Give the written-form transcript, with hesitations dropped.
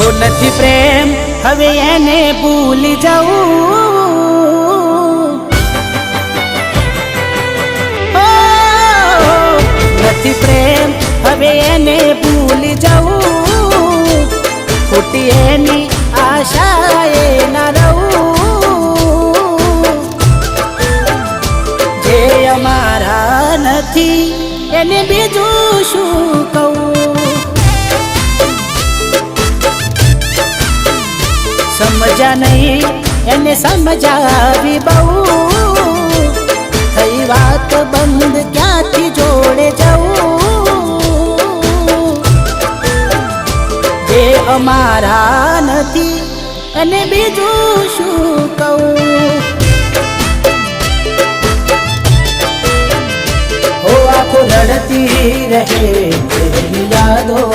જો નથી પ્રેમ હવે એને ભૂલી જાઉં, નથી પ્રેમ હવે એને ભૂલી જાઉં, ખોટી એની આશાએ ના રહું, જે અમારા નથી એને બીજું શું કહું. સમજ્યા નહીં એને સમજાવી બહુ, થઈ વાત બંધ ક્યાંથી જોડે જવું, જે અમારા નથી અને બીજું શું કહું. હો આંખો લડતી રહે તેરી યાદો